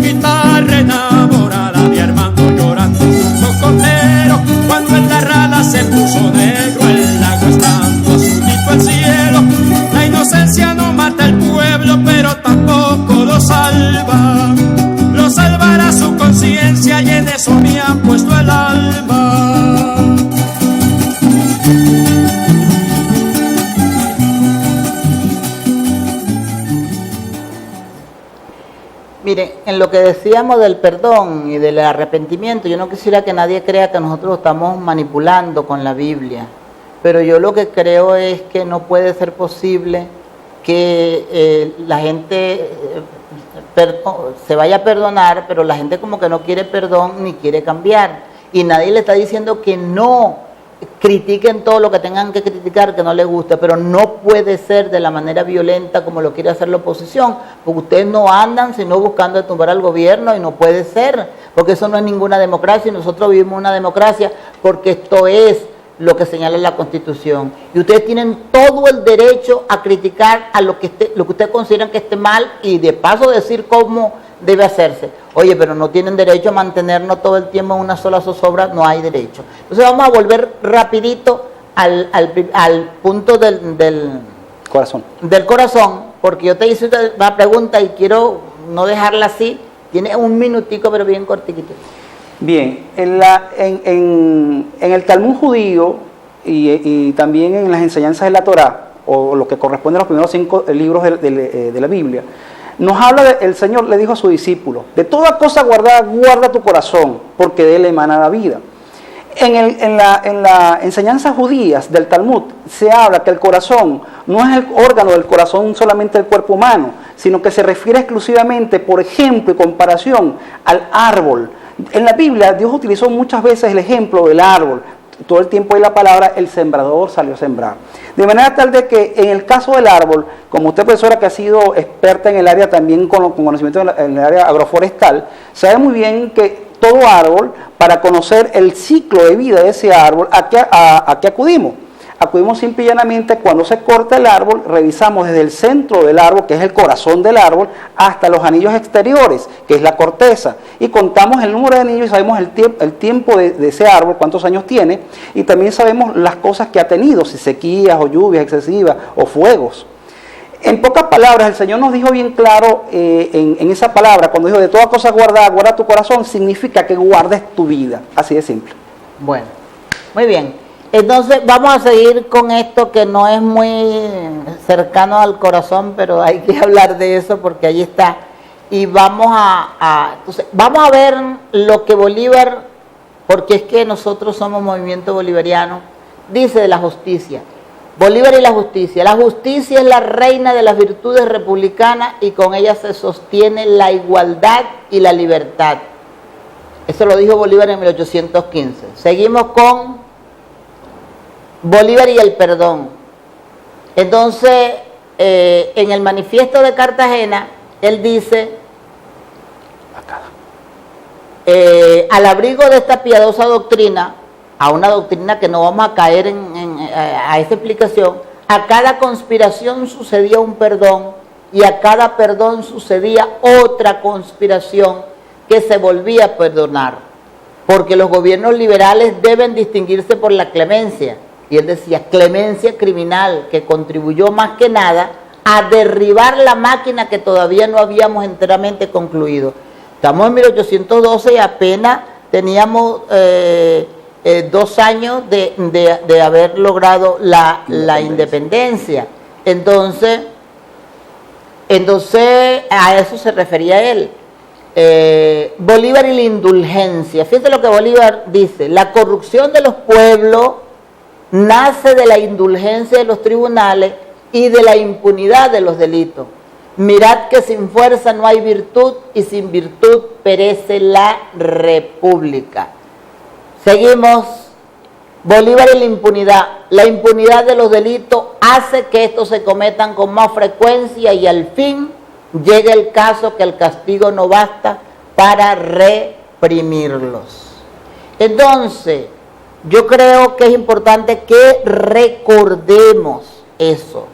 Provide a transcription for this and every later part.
guitarra enamorada de Armando llorando un cocotero. Cuando en la rada se puso negro el agua estando azulito el cielo. La inocencia no mata al pueblo, pero tampoco lo salva. Lo salvará su conciencia y en eso me ha puesto el alma. Miren, en lo que decíamos del perdón y del arrepentimiento, yo no quisiera que nadie crea que nosotros estamos manipulando con la Biblia, pero yo lo que creo es que no puede ser posible que la gente se vaya a perdonar, pero la gente como que no quiere perdón ni quiere cambiar, y nadie le está diciendo que no critiquen todo lo que tengan que criticar, que no les guste, pero no puede ser de la manera violenta como lo quiere hacer la oposición, porque ustedes no andan sino buscando tumbar al gobierno, y no puede ser, porque eso no es ninguna democracia, y nosotros vivimos una democracia porque esto es lo que señala la Constitución, y ustedes tienen todo el derecho a criticar a lo que ustedes consideran que esté mal, y de paso decir cómo debe hacerse. Oye, pero no tienen derecho a mantenernos todo el tiempo en una sola zozobra, no hay derecho. Entonces vamos a volver rapidito al punto del corazón, porque yo te hice una pregunta y quiero no dejarla así. Tiene un minutico, pero bien cortiquito. Bien, en el Talmud judío y también en las enseñanzas de la Torá, o lo que corresponde a los primeros 5 libros de la Biblia, nos habla el Señor le dijo a su discípulo: de toda cosa guardada, guarda tu corazón, porque de él emana la vida. En la enseñanza judías del Talmud se habla que el corazón no es el órgano del corazón solamente del cuerpo humano, sino que se refiere exclusivamente, por ejemplo y comparación, al árbol. En la Biblia Dios utilizó muchas veces el ejemplo del árbol. Todo el tiempo hay la palabra el sembrador salió a sembrar. De manera tal de que en el caso del árbol, como usted, profesora, que ha sido experta en el área también con conocimiento en el área agroforestal, sabe muy bien que todo árbol, para conocer el ciclo de vida de ese árbol, ¿a qué acudimos? Acudimos simple y llanamente cuando se corta el árbol, revisamos desde el centro del árbol, que es el corazón del árbol, hasta los anillos exteriores, que es la corteza, y contamos el número de anillos y sabemos el tiempo de ese árbol, cuántos años tiene, y también sabemos las cosas que ha tenido, si sequías o lluvias excesivas o fuegos. En pocas palabras, el Señor nos dijo bien claro en esa palabra, cuando dijo de toda cosa guardada, guarda tu corazón, significa que guardes tu vida, así de simple. Bueno, muy bien. Entonces vamos a seguir con esto que no es muy cercano al corazón, pero hay que hablar de eso porque ahí está. Y vamos entonces, vamos a ver lo que Bolívar, porque es que nosotros somos movimiento bolivariano, dice de la justicia. Bolívar y la justicia. La justicia es la reina de las virtudes republicanas y con ella se sostiene la igualdad y la libertad. Eso lo dijo Bolívar en 1815. Seguimos con Bolívar y el perdón. Entonces, en el manifiesto de Cartagena, él dice, al abrigo de esta piadosa doctrina, a una doctrina que no vamos a caer a esa explicación, a cada conspiración sucedía un perdón y a cada perdón sucedía otra conspiración que se volvía a perdonar, porque los gobiernos liberales deben distinguirse por la clemencia. Y él decía, clemencia criminal, que contribuyó más que nada a derribar la máquina que todavía no habíamos enteramente concluido. Estamos en 1812 y apenas teníamos 2 años de haber logrado la independencia. Entonces, a eso se refería él. Bolívar y la indulgencia. Fíjense lo que Bolívar dice: la corrupción de los pueblos nace de la indulgencia de los tribunales y de la impunidad de los delitos. Mirad que sin fuerza no hay virtud y sin virtud perece la república. Seguimos. Bolívar y la impunidad. La impunidad de los delitos hace que estos se cometan con más frecuencia y al fin llega el caso que el castigo no basta para reprimirlos. Entonces, yo creo que es importante que recordemos eso.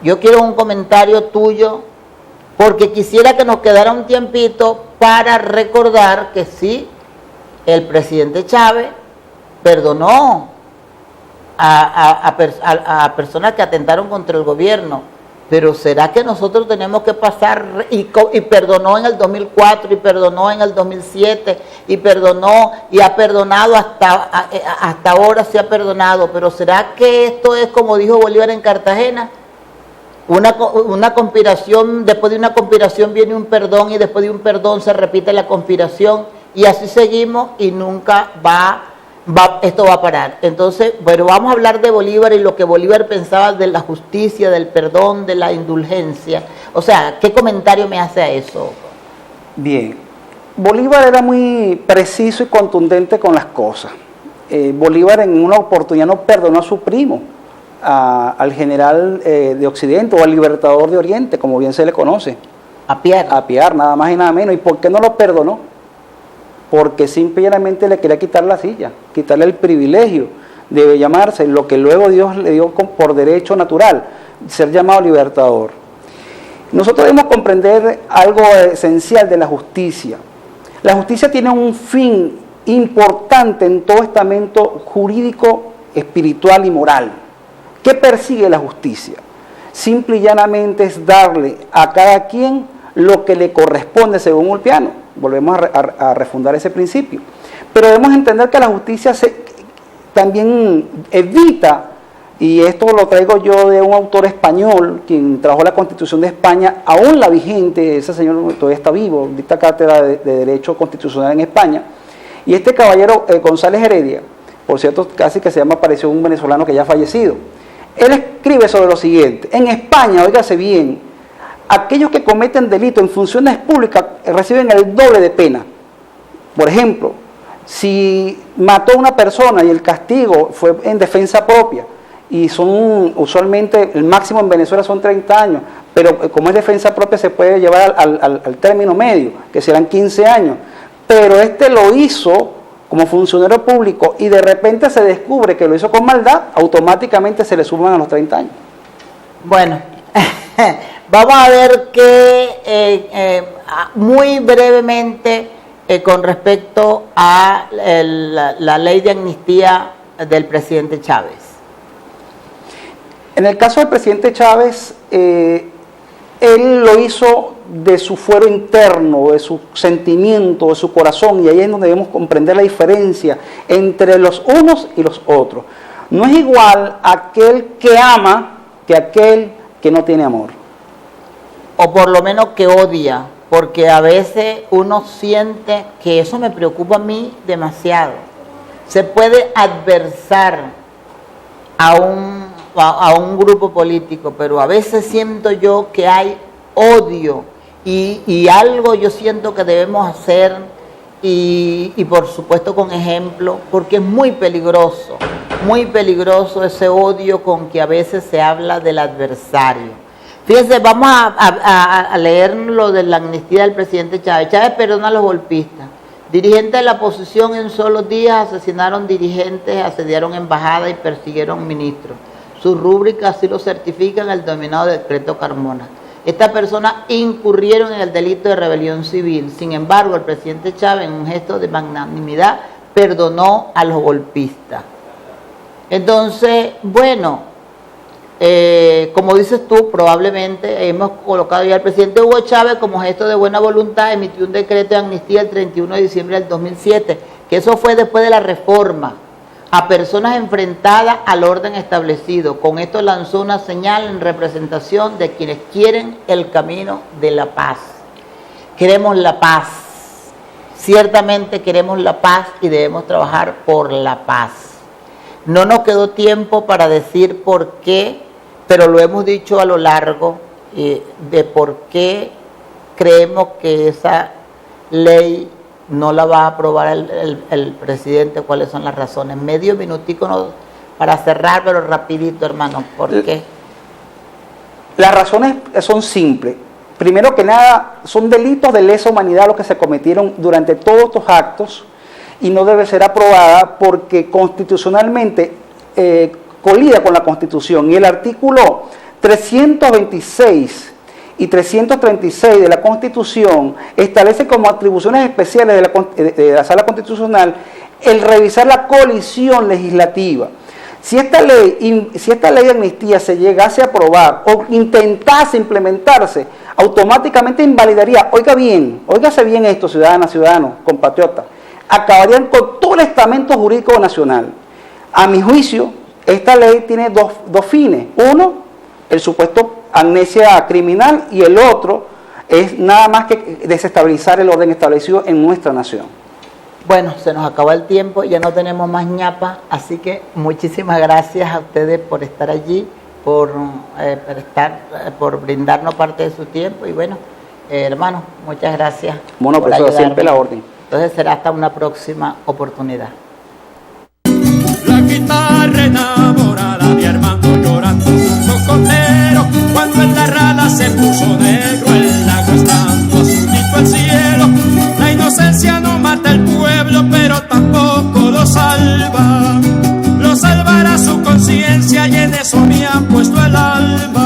Yo quiero un comentario tuyo, porque quisiera que nos quedara un tiempito para recordar que sí, el presidente Chávez perdonó a personas que atentaron contra el gobierno, pero ¿será que nosotros tenemos que pasar y perdonó en el 2004 y perdonó en el 2007 y perdonó y ha perdonado hasta ahora se ha perdonado? Pero ¿será que esto es como dijo Bolívar en Cartagena? Una conspiración, después de una conspiración viene un perdón y después de un perdón se repite la conspiración y así seguimos y nunca esto va a parar. Entonces, bueno, vamos a hablar de Bolívar y lo que Bolívar pensaba de la justicia, del perdón, de la indulgencia. O sea, ¿qué comentario me hace a eso? Bien, Bolívar era muy preciso y contundente con las cosas. Bolívar en una oportunidad no perdonó a su primo, al general de Occidente o al libertador de Oriente, como bien se le conoce. A Piar, nada más y nada menos. ¿Y por qué no lo perdonó? Porque simplemente le quería quitar la silla, quitarle el privilegio de llamarse lo que luego Dios le dio por derecho natural, ser llamado libertador. Nosotros debemos comprender algo esencial de la justicia. La justicia tiene un fin importante en todo estamento jurídico, espiritual y moral. ¿Qué persigue la justicia? Simple y llanamente es darle a cada quien lo que le corresponde según Ulpiano. Volvemos a refundar ese principio. Pero debemos entender que la justicia también evita, y esto lo traigo yo de un autor español, quien trabajó la Constitución de España, aún la vigente, ese señor todavía está vivo, dicta cátedra de Derecho Constitucional en España, y este caballero González Heredia, por cierto, casi que se llama, pareció un venezolano que ya ha fallecido, él escribe sobre lo siguiente: en España, óigase bien, aquellos que cometen delito en funciones públicas reciben el doble de pena. Por ejemplo, si mató a una persona y el castigo fue en defensa propia, y son usualmente, el máximo en Venezuela son 30 años, pero como es defensa propia se puede llevar al término medio, que serán 15 años. Pero lo hizo como funcionario público y de repente se descubre que lo hizo con maldad, automáticamente se le suman a los 30 años. Bueno, vamos a ver que muy brevemente con respecto a la ley de amnistía del presidente Chávez. En el caso del presidente Chávez, él lo hizo de su fuero interno, de su sentimiento, de su corazón, y ahí es donde debemos comprender la diferencia entre los unos y los otros. No es igual aquel que ama que aquel que no tiene amor. O por lo menos que odia, porque a veces uno siente que eso me preocupa a mí demasiado. Se puede adversar a un grupo político, pero a veces siento yo que hay odio y algo yo siento que debemos hacer y por supuesto con ejemplo, porque es muy peligroso ese odio con que a veces se habla del adversario. Fíjense, vamos a leer lo de la amnistía del presidente Chávez. Chávez perdona a los golpistas. Dirigentes de la oposición en solo días asesinaron dirigentes, asediaron embajadas y persiguieron ministros. Sus rúbricas así lo certifican el denominado decreto Carmona. Estas personas incurrieron en el delito de rebelión civil. Sin embargo, el presidente Chávez, en un gesto de magnanimidad, perdonó a los golpistas. Entonces, bueno, como dices tú, probablemente hemos colocado ya al presidente Hugo Chávez como gesto de buena voluntad, emitió un decreto de amnistía el 31 de diciembre del 2007, que eso fue después de la reforma, a personas enfrentadas al orden establecido. Con esto lanzó una señal en representación de quienes quieren el camino de la paz. Queremos la paz, ciertamente queremos la paz y debemos trabajar por la paz. No nos quedó tiempo para decir por qué, pero lo hemos dicho a lo largo de por qué creemos que esa ley no la va a aprobar el presidente, cuáles son las razones. Medio minutico para cerrar, pero rapidito, hermano, ¿por qué? Las razones son simples. Primero que nada, son delitos de lesa humanidad los que se cometieron durante todos estos actos y no debe ser aprobada porque constitucionalmente colida con la Constitución. Y el artículo 326 y 336 de la Constitución establece como atribuciones especiales de la Sala Constitucional el revisar la colisión legislativa. Si esta ley de amnistía se llegase a aprobar o intentase implementarse, automáticamente invalidaría, óigase bien esto, ciudadanas, ciudadanos, compatriotas, acabarían con todo el estamento jurídico nacional. A mi juicio, esta ley tiene dos fines. Uno, el supuesto amnesia criminal, y el otro es nada más que desestabilizar el orden establecido en nuestra nación. Bueno, se nos acabó el tiempo, ya no tenemos más ñapa, así que muchísimas gracias a ustedes por estar allí, por brindarnos parte de su tiempo, y bueno, hermanos, muchas gracias. Bueno, profesor, siempre la orden. Entonces será hasta una próxima oportunidad. La guitarra enamorada de Armando llorando junto con Nero, cuando en la rala se puso negro, el agua estando azulito al cielo. La inocencia no mata al pueblo, pero tampoco lo salva. Lo salvará su conciencia, y en eso me han puesto el alma.